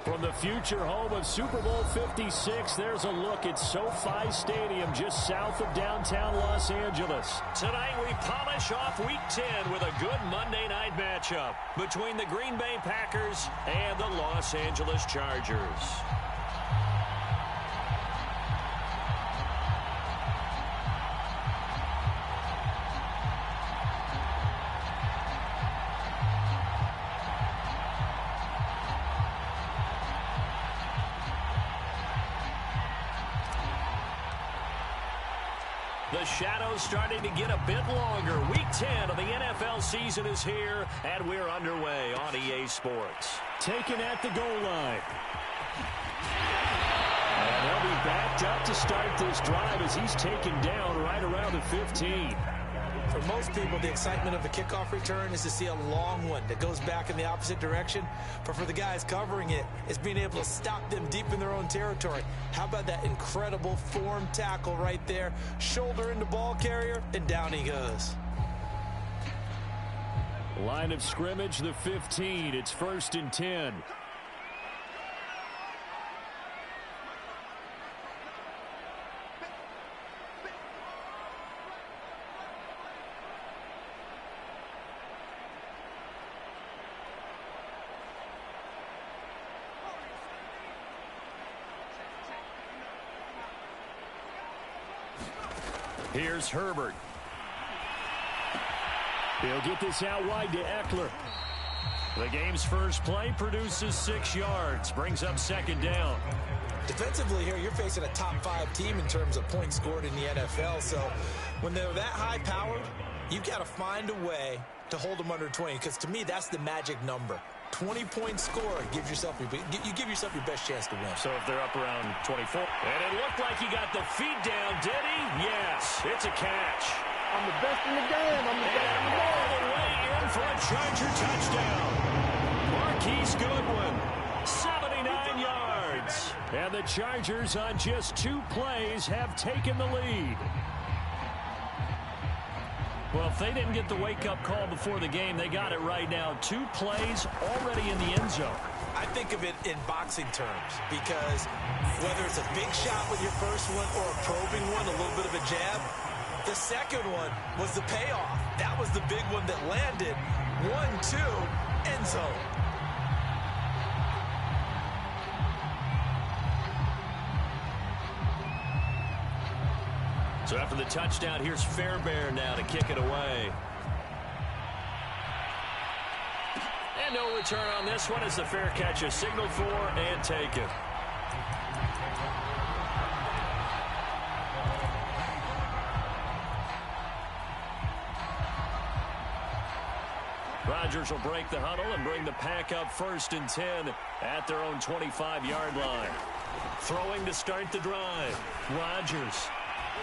From the future home of Super Bowl 56, there's a look at SoFi Stadium just south of downtown Los Angeles. Tonight we polish off Week 10 with a good Monday night matchup between the Green Bay Packers and the Los Angeles Chargers. The shadow's starting to get a bit longer. Week 10 of the NFL season is here, and we're underway on EA Sports. Taken at the goal line. And they'll be backed up to start this drive as he's taken down right around the 15. For most people, the excitement of a kickoff return is to see a long one that goes back in the opposite direction. But for the guys covering it, it's being able to stop them deep in their own territory. How about that incredible form tackle right there? Shoulder into ball carrier, and down he goes. Line of scrimmage, the 15. It's 1st and 10. Here's Herbert. He'll get this out wide to Eckler. The game's first play produces 6 yards. Brings up 2nd down. Defensively here, you're facing a top 5 team in terms of points scored in the NFL. So when they're that high powered, you've got to find a way to hold them under 20. Because to me, that's the magic number. 20-point score gives yourself you give yourself your best chance to win. So if they're up around 24. And it looked like he got the feet down, did he? Yes, it's a catch. I'm the best in the game. I'm the best in the game. All the way in for a Charger touchdown. Marquise Goodwin, 79 yards. And the Chargers on just 2 plays have taken the lead. Well, if they didn't get the wake-up call before the game, they got it right now. 2 plays already in the end zone. I think of it in boxing terms because whether it's a big shot with your first one or a probing one, a little bit of a jab, the second one was the payoff. That was the big one that landed. 1-2, end zone. So after the touchdown, here's Fairbairn now to kick it away. And no return on this one as the fair catch is signaled for and taken. Rodgers will break the huddle and bring the pack up 1st and 10 at their own 25-yard line. Throwing to start the drive. Rodgers.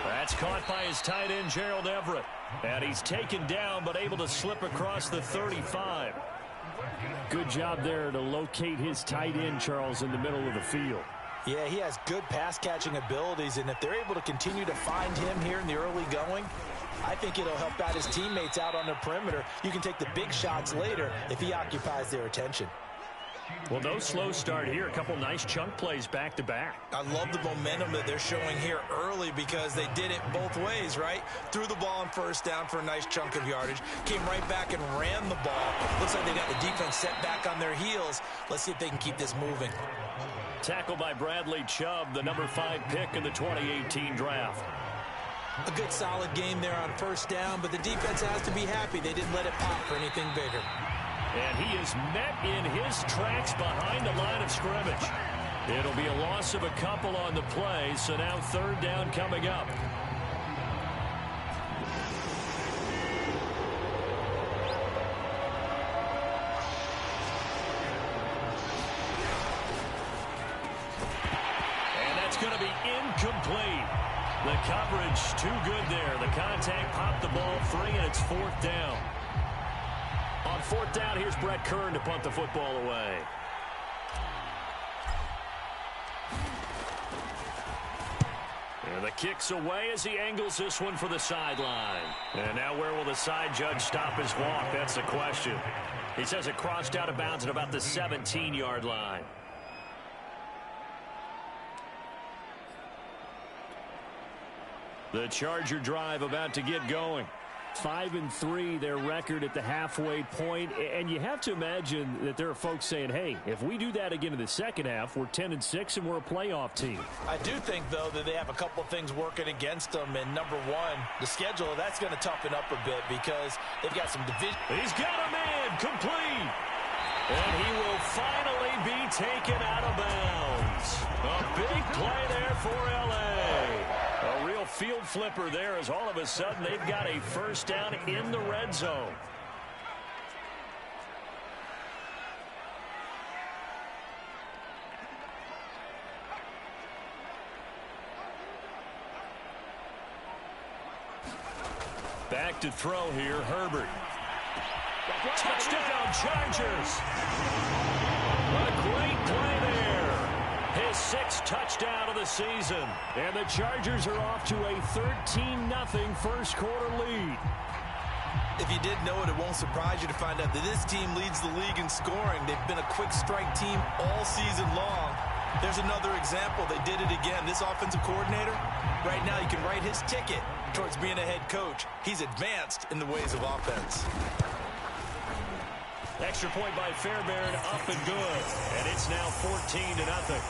That's caught by his tight end, Gerald Everett. And he's taken down, but able to slip across the 35. Good job there to locate his tight end, Charles, in the middle of the field. Yeah, he has good pass-catching abilities, and if they're able to continue to find him here in the early going, I think it'll help out his teammates out on the perimeter. You can take the big shots later if he occupies their attention. Well, no slow start here. A couple nice chunk plays back-to-back. I love the momentum that they're showing here early because they did it both ways, right? Threw the ball on 1st down for a nice chunk of yardage. Came right back and ran the ball. Looks like they got the defense set back on their heels. Let's see if they can keep this moving. Tackled by Bradley Chubb, the number 5 pick in the 2018 draft. A good solid game there on 1st down, but the defense has to be happy they didn't let it pop for anything bigger. And he is met in his tracks behind the line of scrimmage. It'll be a loss of a couple on the play, so now 3rd down coming up. And that's going to be incomplete. The coverage too good there. The contact popped the ball free, and it's 4th down. On 4th down, here's Brett Kern to punt the football away. And the kick's away as he angles this one for the sideline. And now where will the side judge stop his walk? That's the question. He says it crossed out of bounds at about the 17-yard line. The Charger drive about to get going. 5-3, their record at the halfway point. And you have to imagine that there are folks saying, hey, if we do that again in the second half, we're 10-6 and we're a playoff team. I do think, though, that they have a couple of things working against them. And number one, the schedule, that's going to toughen up a bit because they've got some division. He's got a man complete. And he will finally be taken out of bounds. A big play there for L.A. A real field flipper there as all of a sudden they've got a first down in the red zone. Back to throw here, Herbert. Touchdown, Chargers. A great play there. His 6th touchdown of the season. And the Chargers are off to a 13-0 first quarter lead. If you didn't know it, it won't surprise you to find out that this team leads the league in scoring. They've been a quick strike team all season long. There's another example. They did it again. This offensive coordinator, right now you can write his ticket towards being a head coach. He's advanced in the ways of offense. Extra point by Fairbairn, up and good. And it's now 14-0.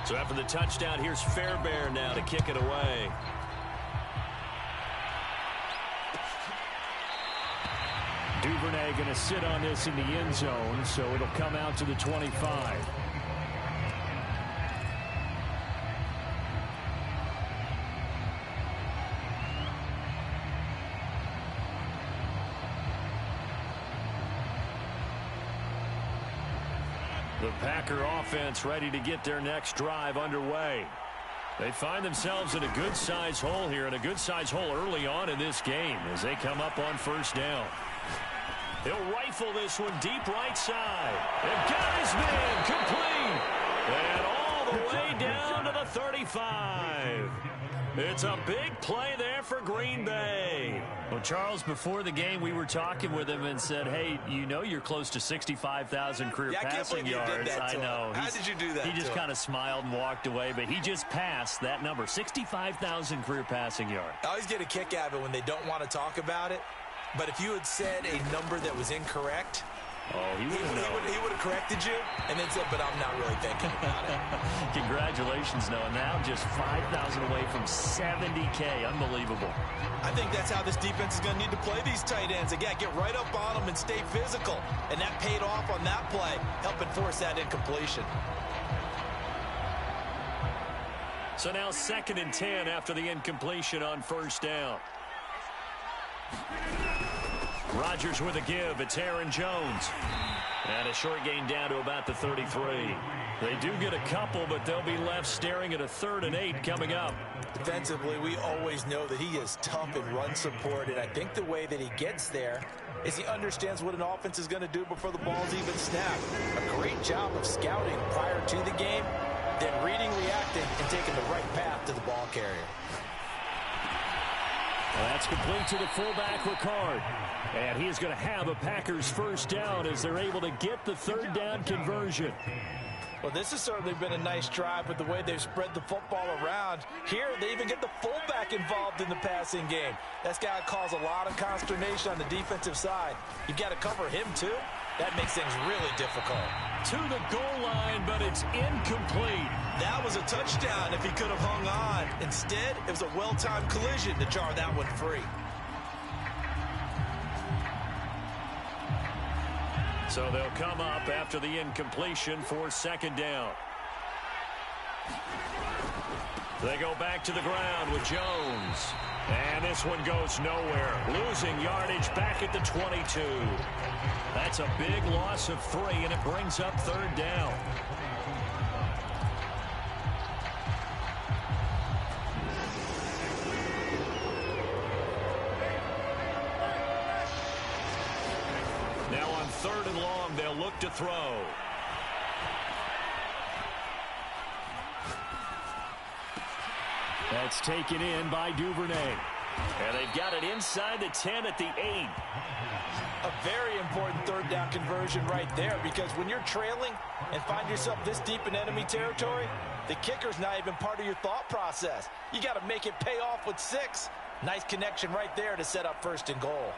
So after the touchdown, here's Fairbairn now to kick it away. Duvernay going to sit on this in the end zone, so it'll come out to the 25. The Packer offense ready to get their next drive underway. They find themselves in a good-sized hole here, and a good-sized hole early on in this game as they come up on first down. He'll rifle this one deep right side. And got his man complete. And all the way down to the 35. It's a big play there for Green Bay. Well, Charles, before the game, we were talking with him and said, hey, you know you're close to 65,000 career passing yards. I know. How did you do that? He just kind of smiled and walked away, but he just passed that number, 65,000 career passing yards. I always get a kick out of it when they don't want to talk about it. But if you had said a number that was incorrect, he would have corrected you and then said, but I'm not really thinking about it. Congratulations, Noah. Now just 5,000 away from 70K. Unbelievable. I think that's how this defense is going to need to play these tight ends. Again, get right up on them and stay physical. And that paid off on that play, helping force that incompletion. So now 2nd and 10 after the incompletion on first down. Rodgers with a give. It's Aaron Jones. And a short gain down to about the 33. They do get a couple, but they'll be left staring at a 3rd and 8 coming up. Defensively, we always know that he is tough in run support, and I think the way that he gets there is he understands what an offense is going to do before the ball's even snapped. A great job of scouting prior to the game, then reading, reacting, and taking the right path to the ball carrier. That's complete to the fullback, Ricard. And he is going to have a Packers first down as they're able to get the 3rd down conversion. Well, this has certainly been a nice drive with the way they've spread the football around. Here, they even get the fullback involved in the passing game. That's got to cause a lot of consternation on the defensive side. You've got to cover him, too. That makes things really difficult. To the goal line, but it's incomplete. That was a touchdown if he could have hung on. Instead, it was a well-timed collision to jar that one free. So they'll come up after the incompletion for 2nd down. They go back to the ground with Jones. And this one goes nowhere. Losing yardage back at the 22. That's a big loss of 3, and it brings up 3rd down. Now on 3rd and long, they'll look to throw. That's taken in by Duvernay. And they've got it inside the 10 at the 8. A very important third down conversion right there, because when you're trailing and find yourself this deep in enemy territory, the kicker's not even part of your thought process. You got to make it pay off with 6. Nice connection right there to set up 1st and goal.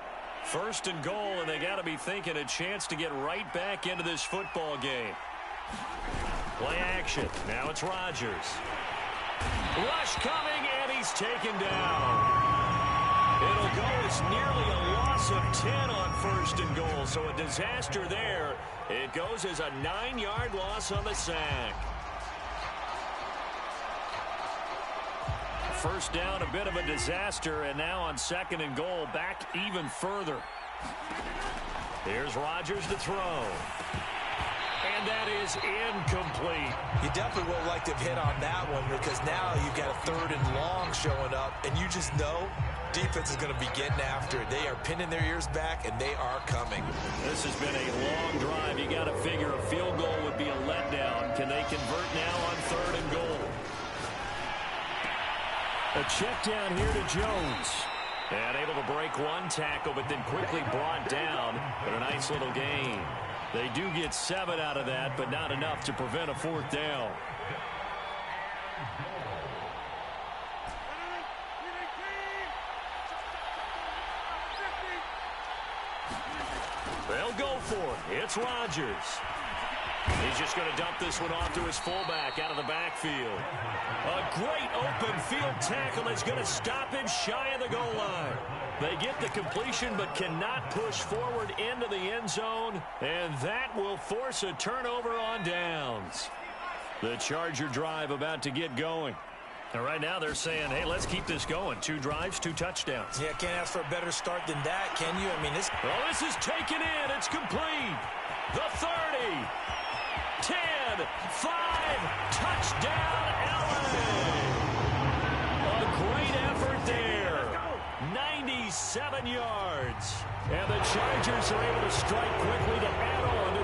1st and goal, and they got to be thinking a chance to get right back into this football game. Play action. Now it's Rodgers. Rush coming, and he's taken down. It'll go as nearly a loss of 10 on 1st and goal, so a disaster there. It goes as a 9-yard loss on the sack. 1st down, a bit of a disaster, and now on 2nd and goal, back even further. Here's Rodgers to throw. And that is incomplete. You definitely would have liked to have hit on that one, because now you've got a 3rd and long showing up, and you just know defense is going to be getting after it. They are pinning their ears back, and they are coming. This has been a long drive. You got to figure a field goal would be a letdown. Can they convert now on 3rd and goal? A check down here to Jones. And able to break one tackle, but then quickly brought down. But a nice little gain. They do get 7 out of that, but not enough to prevent a 4th down. They'll go for it. It's Rodgers. He's just going to dump this one off to his fullback out of the backfield. A great open field tackle is going to stop him shy of the goal line. They get the completion but cannot push forward into the end zone, and that will force a turnover on downs. The Charger drive about to get going. And right now they're saying, hey, let's keep this going. 2 drives, 2 touchdowns. Yeah, can't ask for a better start than that, can you? I mean, this... Oh, this is taken in. It's complete. The 30. 10, 5, touchdown, LA. A great effort there. 97 yards. And the Chargers are able to strike quickly to add on to